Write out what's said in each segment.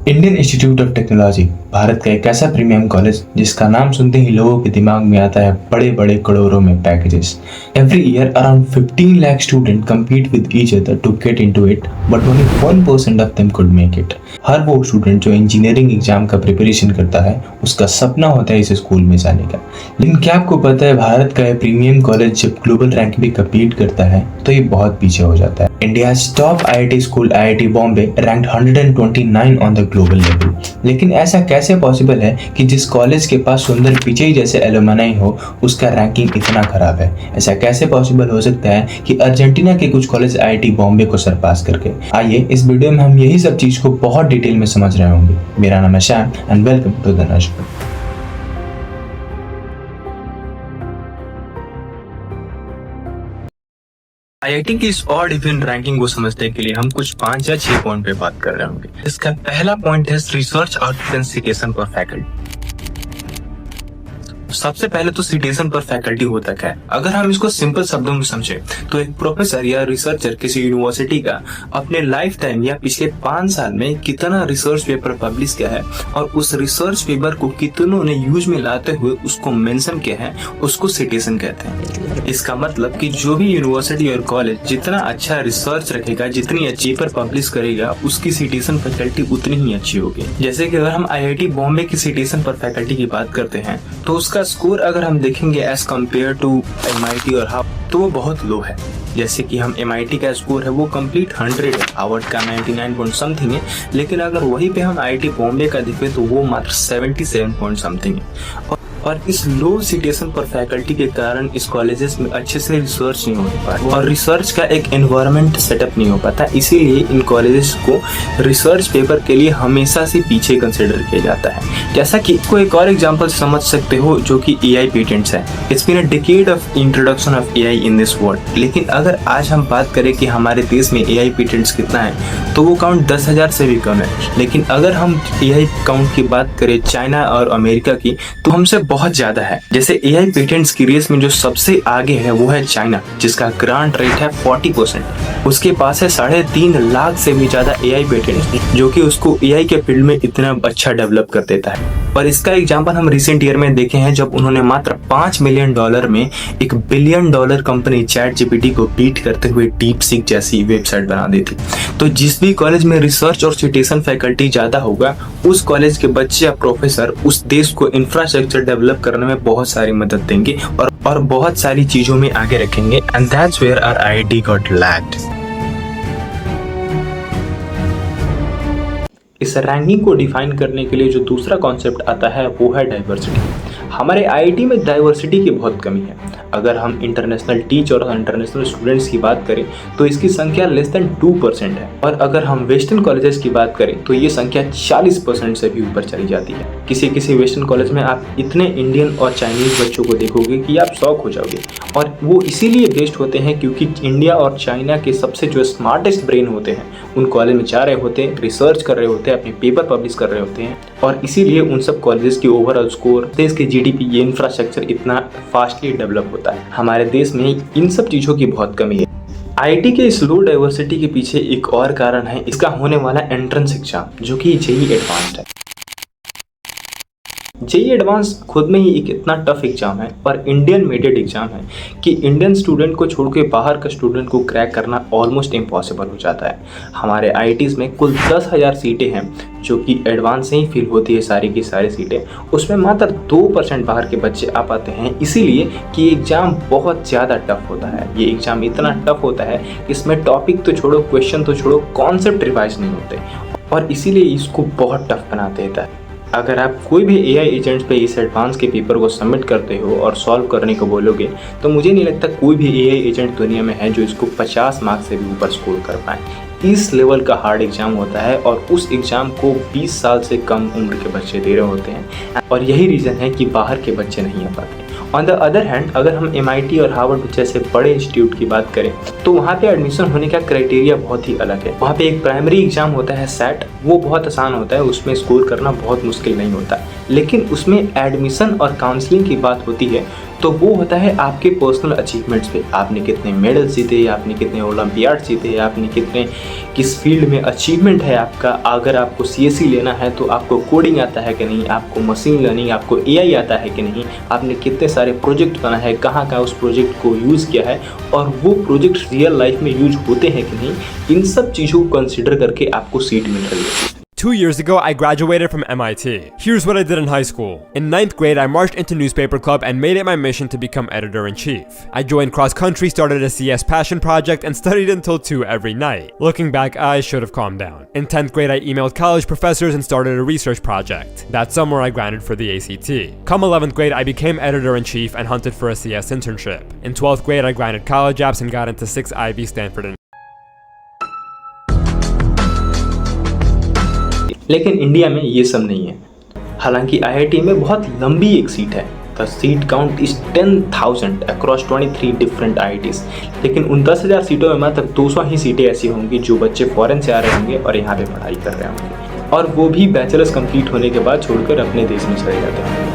Indian institute of technology Bharat का एक ऐसा प्रीमियम कॉलेज जिसका नाम सुनते ही लोगों के दिमाग में आता है बड़े बड़े करोड़ों में packages. Every year around 15 lakh student compete with each other to get into it, but only 1% of them could make it। हर वो स्टूडेंट जो इंजीनियरिंग एग्जाम का प्रिपरेशन करता है उसका सपना होता है इस स्कूल में जाने का। लेकिन क्या आपको पता है भारत का यह प्रीमियम कॉलेज जब ग्लोबल रैंक में कम्पीट करता है तो ये बहुत पीछे हो जाता है। India's top IIT school IIT Bombay ranked 129 on the global level. लेकिन ऐसा कैसे पॉसिबल है कि जिस कॉलेज के पास सुंदर पिचई जैसे एलुमनाई हो उसका रैंकिंग इतना खराब है? ऐसा कैसे पॉसिबल हो सकता है कि अर्जेंटीना के कुछ कॉलेज आईआईटी बॉम्बे को सरपास करके? आइए इस वीडियो में हम यही सब चीज को बहुत डिटेल में समझ रहे होंगे। मेरा नाम है Shyam and welcome to the नशर। आईआईटी की इस ऑड इवन रैंकिंग को समझने के लिए हम कुछ 5 या 6 पॉइंट पे बात कर रहे होंगे। इसका पहला पॉइंट है रिसर्च आउटकम्स सिटेशन पर फैकल्टी। सबसे पहले तो सिटेशन पर फैकल्टी होता क्या है? अगर हम इसको सिंपल शब्दों में समझे तो एक प्रोफेसर या रिसर्चर किसी यूनिवर्सिटी का अपने लाइफ टाइम या पिछले 5 साल में कितना रिसर्च पेपर पब्लिश किया है और उस रिसर्च पेपर को कितनों ने यूज में लाते हुए उसको मेंशन किया है, उसको सिटेशन कहते हैं। इसका मतलब कि जो भी यूनिवर्सिटी और कॉलेज जितना अच्छा रिसर्च रखेगा, जितनी अच्छी पेपर पब्लिश करेगा, उसकी सिटेशन फैकल्टी उतनी ही अच्छी होगी। जैसे कि अगर हम आईआईटी बॉम्बे की सिटेशन पर फैकल्टी की बात करते हैं तो उसका स्कोर अगर हम देखेंगे एज कम्पेयर टू एमआईटी और हार्वर्ड तो वो बहुत लो है। जैसे कि हम एमआईटी का स्कोर है वो कंप्लीट 100 है, हार्वर्ड का 99 पॉइंट समथिंग है, लेकिन अगर वहीं पे हम आईआईटी बॉम्बे का देखें तो वो मात्र 77 पॉइंट समथिंग है। और इस लो सिटेशन पर फैकल्टी के कारण इस कॉलेजेस में अच्छे से रिसर्च नहीं हो पाता और रिसर्च का एक एनवायरनमेंट सेटअप नहीं हो पाता। इसीलिए इन कॉलेजेस को रिसर्च पेपर के लिए हमेशा से पीछे कंसिडर किया जाता है। जैसा कि कोई एक और एग्जांपल समझ सकते हो जो कि एआई पेटेंट्स है। It's been a decade of introduction of AI in this world. लेकिन अगर आज हम बात करें कि हमारे देश में एआई पेटेंट्स कितना है तो वो काउंट 10,000 से भी कम है। लेकिन अगर हम एआई काउंट की बात करें चाइना और अमेरिका की तो हमसे बहुत ज्यादा है। जैसे एआई पेटेंट्स की रेस में जो सबसे आगे है वो है चाइना, जिसका ग्रांट रेट है 40%। उसके पास है 3.5 लाख से भी ज्यादा एआई पेटेंट्स, जो कि उसको एआई के फील्ड में इतना अच्छा डेवलप कर देता है। और इसका एग्जांपल हम रिसेंट ईयर में देखे हैं जब उन्होंने मात्र $5 मिलियन में $1 बिलियन कंपनी चैटजीपीटी को बीट करते हुए डीपसीक जैसी वेबसाइट बना दी थी। तो जिस भी कॉलेज में रिसर्च और सिटेशन फैकल्टी ज्यादा होगा उस कॉलेज के बच्चे या प्रोफेसर उस देश को इंफ्रास्ट्रक्चर डेवलप करने में बहुत सारी मदद देंगे और बहुत सारी चीजों में आगे रखेंगे। And that's where our IIT got lagged. इस रैंकिंग को डिफाइन करने के लिए जो दूसरा कॉन्सेप्ट आता है वो है डाइवर्सिटी। हमारे आईआईटी में डाइवर्सिटी की बहुत कमी है। अगर हम इंटरनेशनल टीच और इंटरनेशनल स्टूडेंट्स की बात करें तो इसकी संख्या लेस देन 2% है। और अगर हम वेस्टर्न कॉलेजेस की बात करें तो ये संख्या 40% से भी ऊपर चली जाती है। किसी वेस्टर्न कॉलेज में आप इतने इंडियन और चाइनीज बच्चों को देखोगे कि आप शॉक हो जाओगे। और वो इसीलिए बेस्ड होते हैं क्योंकि इंडिया और चाइना के सबसे जो स्मार्टेस्ट ब्रेन होते हैं उन कॉलेज में जा रहे होते हैं, रिसर्च कर रहे होते हैं, अपने पेपर पब्लिश कर रहे होते हैं। और इसीलिए उन सब कॉलेजेस की ओवरऑल स्कोर, देश की जीडीपी, ये इंफ्रास्ट्रक्चर इतना फास्टली डेवलप होता है। हमारे देश में इन सब चीज़ों की बहुत कमी है। आईआईटी के इस लो डाइवर्सिटी के पीछे एक और कारण है इसका होने वाला एंट्रेंस एग्जाम, जो कि जेईई एडवांस्ड है। जेईई एडवांस खुद में ही एक इतना टफ एग्जाम है और इंडियन मेडेड एग्जाम है कि इंडियन स्टूडेंट को छोड़ के बाहर का स्टूडेंट को क्रैक करना ऑलमोस्ट इम्पॉसिबल हो जाता है। हमारे आईआईटीज़ में कुल 10,000 सीटें हैं जो कि एडवांस से ही फिल होती है सारी की सारी सीटें। उसमें मात्र 2% बाहर के बच्चे आ पाते हैं, इसीलिए कि एग्ज़ाम बहुत ज़्यादा टफ होता है। ये एग्ज़ाम इतना टफ होता है इसमें टॉपिक तो छोड़ो, क्वेश्चन तो छोड़ो, कॉन्सेप्ट रिवाइज नहीं होते और इसीलिए इसको बहुत टफ बना देता है। अगर आप कोई भी एआई एजेंट्स पे इस एडवांस के पेपर को सबमिट करते हो और सॉल्व करने को बोलोगे तो मुझे नहीं लगता कोई भी एआई एजेंट दुनिया में है जो इसको 50 मार्क्स से भी ऊपर स्कोर कर पाए। इस लेवल का हार्ड एग्जाम होता है और उस एग्जाम को 20 साल से कम उम्र के बच्चे दे रहे होते हैं और यही रीज़न है कि बाहर के बच्चे नहीं आ पाते। ऑन द अदर हैंड अगर हम एमआईटी और हार्वर्ड जैसे बड़े इंस्टीट्यूट की बात करें तो वहाँ पे एडमिशन होने का क्राइटेरिया बहुत ही अलग है। वहाँ पे एक प्राइमरी एग्जाम होता है सैट, वो बहुत आसान होता है, उसमें स्कोर करना बहुत मुश्किल नहीं होता। लेकिन उसमें एडमिशन और काउंसलिंग की बात होती है तो वो होता है आपके पर्सनल अचीवमेंट्स पे। आपने कितने मेडल जीते, आपने कितने ओलंपियाड जीते, आपने कितने किस फील्ड में अचीवमेंट है आपका। अगर आपको CSE लेना है तो आपको कोडिंग आता है कि नहीं, आपको मशीन लर्निंग, आपको AI आता है कि नहीं, आपने कितने सारे प्रोजेक्ट बना है, कहाँ उस प्रोजेक्ट को यूज़ किया है और वो प्रोजेक्ट रियल लाइफ में यूज होते हैं कि नहीं, इन सब चीज़ों को कंसिडर करके आपको सीट मिल रही है। 2 years ago, I graduated from MIT. Here's what I did in high school. In 9th grade, I marched into newspaper club and made it my mission to become editor-in-chief. I joined cross-country, started a CS passion project, and studied until 2 every night. Looking back, I should have calmed down. In 10th grade, I emailed college professors and started a research project. That summer, I grinded for the ACT. Come 11th grade, I became editor-in-chief and hunted for a CS internship. In 12th grade, I grinded college apps and got into 6 IB, Stanford, and लेकिन India में ये सब नहीं है। हालांकि IIT में बहुत लंबी एक सीट है। The seat count is 10,000 across 23 different IITs। लेकिन उन 10,000 सीटों में मात्र 200 ही सीटें ऐसी होंगी जो बच्चे फॉरेन से आ रहे होंगे और यहाँ पे पढ़ाई कर रहे होंगे, और वो भी बैचलर्स कंप्लीट होने के बाद छोड़कर अपने देश में चले जाते हैं।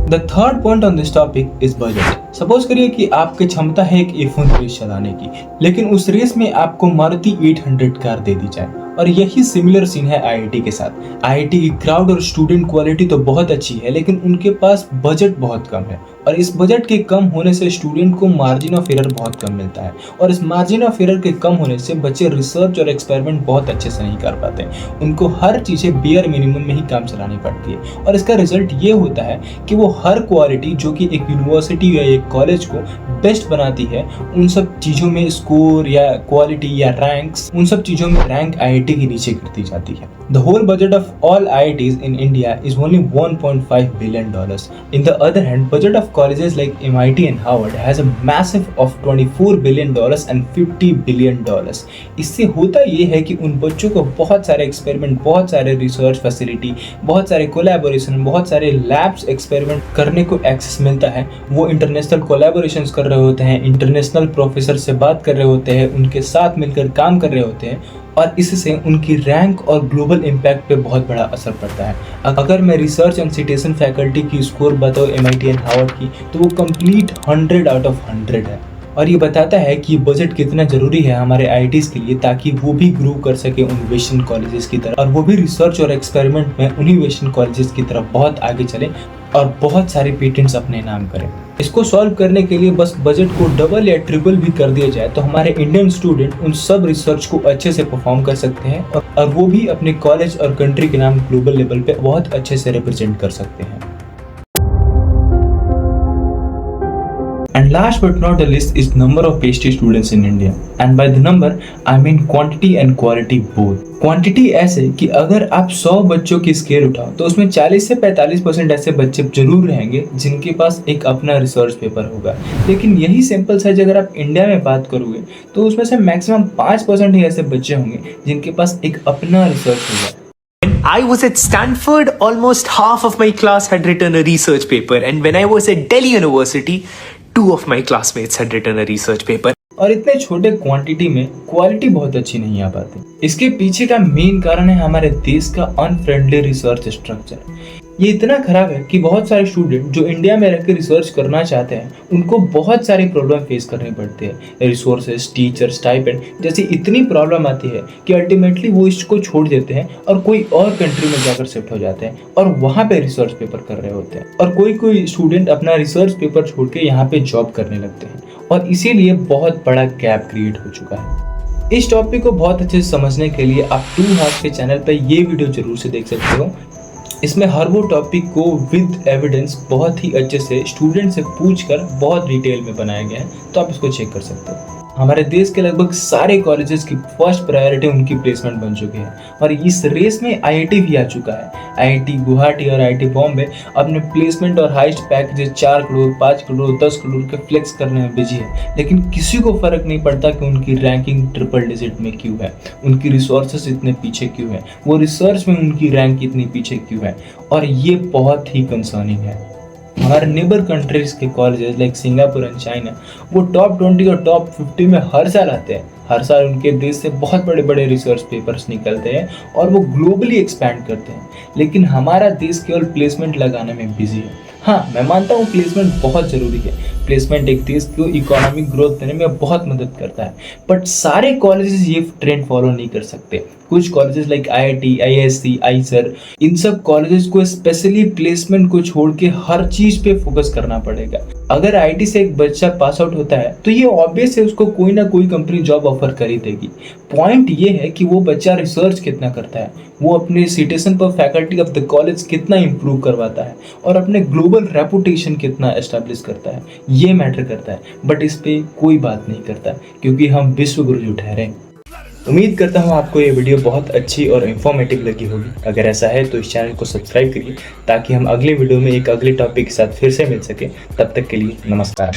The third point on this topic is budget. Suppose करिए कि आपकी क्षमता है एक F1 रेस चलाने की, लेकिन उस रेस में आपको मारुति 800 कार दे दी जाए। और यही सिमिलर सीन है IIT के साथ। IIT की क्राउड और स्टूडेंट क्वालिटी तो बहुत अच्छी है, लेकिन उनके पास बजट बहुत कम है, और इस बजट के कम होने से स्टूडेंट को मार्जिन ऑफ एरर बहुत कम मिलता है, और इस मार्जिन ऑफ एरर के कम होने से बच्चे रिसर्च और एक्सपेरिमेंट बहुत अच्छे से नहीं कर पाते। उनको हर चीज़ें बेयर मिनिमम में ही काम चलानी पड़ती है, और इसका रिजल्ट ये होता है कि वो हर क्वालिटी जो कि एक यूनिवर्सिटी या एक कॉलेज को बेस्ट बनाती है, उन सब चीज़ों में स्कोर या क्वालिटी या रैंक्स, उन सब चीज़ों में रैंक IIT के नीचे गिरती जाती है। The whole budget of all IITs in India is only $1.5 billion. In the other hand, budget of colleges like MIT and Harvard has a massive of $24 billion and $50 billion. इससे होता ये है कि उन बच्चों को बहुत सारे एक्सपेरिमेंट, बहुत सारे रिसर्च फैसिलिटी, बहुत सारे कोलैबोरेशन, बहुत सारे लैब्स एक्सपेरिमेंट करने को एक्सेस मिलता है। वो इंटरनेशनल कोलैबोरेशंस कर रहे होते हैं, इंटरनेशनल प्रोफेसर से बात कर रहे होते हैं, उनके साथ मिलकर काम कर रहे होते हैं, और इससे उनकी रैंक और ग्लोबल इम्पैक्ट पे बहुत बड़ा असर पड़ता है। अगर मैं रिसर्च एंड सिटिजन फैकल्टी की स्कोर बताऊँ MIT एंड हार्वर्ड की, तो वो कंप्लीट 100 आउट ऑफ 100 है, और ये बताता है कि बजट कितना ज़रूरी है हमारे IITs के लिए, ताकि वो भी ग्रो कर सके उन वेस्टर्न कॉलेजेस की तरफ, और वो भी रिसर्च और एक्सपेरिमेंट में उन्हीं वेस्टर्न कॉलेजेस की तरफ बहुत आगे चले और बहुत सारे पेटेंट्स अपने नाम करें। इसको सॉल्व करने के लिए बस बजट को डबल या ट्रिपल भी कर दिया जाए तो हमारे इंडियन स्टूडेंट उन सब रिसर्च को अच्छे से परफॉर्म कर सकते हैं, और वो भी अपने कॉलेज और कंट्री के नाम ग्लोबल लेवल पे बहुत अच्छे से रिप्रेजेंट कर सकते हैं। And last but not the least is number of PhD students in India. And by the number, I mean quantity and quality both. Quantity ऐसे कि अगर आप 100 बच्चों की स्केल उठाओ तो उसमें 40 से 45% ऐसे बच्चे जरूर रहेंगे जिनके पास एक अपना रिसर्च पेपर होगा। लेकिन यही सैंपल साइज अगर आप इंडिया में बात करोगे तो उसमें से मैक्सिमम 5% ही ऐसे बच्चे होंगे जिनके पास एक अपना रिसर्च होगा। When I was at Stanford, almost half of my class had written a research paper, and when I was at Delhi University, 2 of my classmates had written a research paper. और इतने छोटे quantity में quality बहुत अच्छी नहीं आ पाती। इसके पीछे का मेन कारण है हमारे देश का अनफ्रेंडली रिसर्च स्ट्रक्चर। ये इतना खराब है कि बहुत सारे स्टूडेंट जो इंडिया में रहकर रिसर्च करना चाहते हैं उनको बहुत सारी प्रॉब्लम फेस करनी पड़ती है। रिसोर्सेज, टीचर, स्टाइपेंड जैसी इतनी प्रॉब्लम आती है कि अल्टीमेटली वो इसको छोड़ देते हैं और कोई और कंट्री में जाकर शिफ्ट हो जाते हैं और वहाँ पे रिसर्च पेपर कर रहे होते हैं। और कोई स्टूडेंट अपना रिसर्च पेपर छोड़ के यहाँ पे जॉब करने लगते हैं, और इसीलिए बहुत बड़ा गैप क्रिएट हो चुका है। इस टॉपिक को बहुत अच्छे से समझने के लिए आप टू हार्ट के चैनल पर ये वीडियो जरूर से देख सकते हो। इसमें हर वो टॉपिक को विद एविडेंस बहुत ही अच्छे से स्टूडेंट से पूछकर बहुत डिटेल में बनाया गया है, तो आप इसको चेक कर सकते हो। हमारे देश के लगभग सारे कॉलेजेस की फर्स्ट प्रायोरिटी उनकी प्लेसमेंट बन चुकी है, और इस रेस में IIT भी आ चुका है। IIT गुवाहाटी और IIT बॉम्बे अपने प्लेसमेंट और हाईएस्ट पैकेजेस 4 करोड़, 5 करोड़, 10 करोड़ के फ्लेक्स करने में बिजी है, लेकिन किसी को फर्क नहीं पड़ता कि उनकी रैंकिंग ट्रिपल डिजिट में क्यों है, उनकी रिसोर्सेज इतने पीछे क्यों है, वो रिसर्च में उनकी रैंक इतनी पीछे क्यों है, और ये बहुत ही कंसर्निंग है। हमारे नेबर कंट्रीज के colleges like Singapore and China, वो टॉप 20 और टॉप 50 में हर साल आते हैं। हर साल उनके देश से बहुत बड़े बड़े रिसर्च पेपर्स निकलते हैं और वो ग्लोबली एक्सपैंड करते हैं, लेकिन हमारा देश केवल प्लेसमेंट लगाने में बिजी है। हाँ, मैं मानता हूँ प्लेसमेंट बहुत जरूरी है। प्लेसमेंट एक देश को इकोनॉमिक ग्रोथ देने में बहुत मदद करता है, बट सारे कॉलेजेस ये ट्रेंड फॉलो नहीं कर सकते। कुछ colleges like IIT, ISC, IISER, इन सब कॉलेजेस को स्पेशली प्लेसमेंट को छोड़ के हर चीज पे फोकस करना पड़ेगा। अगर IIT से एक बच्चा पास आउट होता है तो ये ऑब्वियस है उसको कोई ना कोई कंपनी जॉब ऑफर कर ही देगी। पॉइंट ये है कि वो बच्चा रिसर्च कितना करता है, वो अपने सिटीजन पर फैकल्टी ऑफ द कॉलेज कितना इंप्रूव करवाता है और अपने ग्लोबल रेपुटेशन कितना एस्टेब्लिश करता है, ये मैटर करता है। बट इस पे कोई बात नहीं करता क्योंकि हम विश्व गुरु ठहरे। उम्मीद करता हूँ आपको ये वीडियो बहुत अच्छी और इन्फॉर्मेटिव लगी होगी। अगर ऐसा है तो इस चैनल को सब्सक्राइब करिए ताकि हम अगले वीडियो में एक अगले टॉपिक के साथ फिर से मिल सके। तब तक के लिए नमस्कार।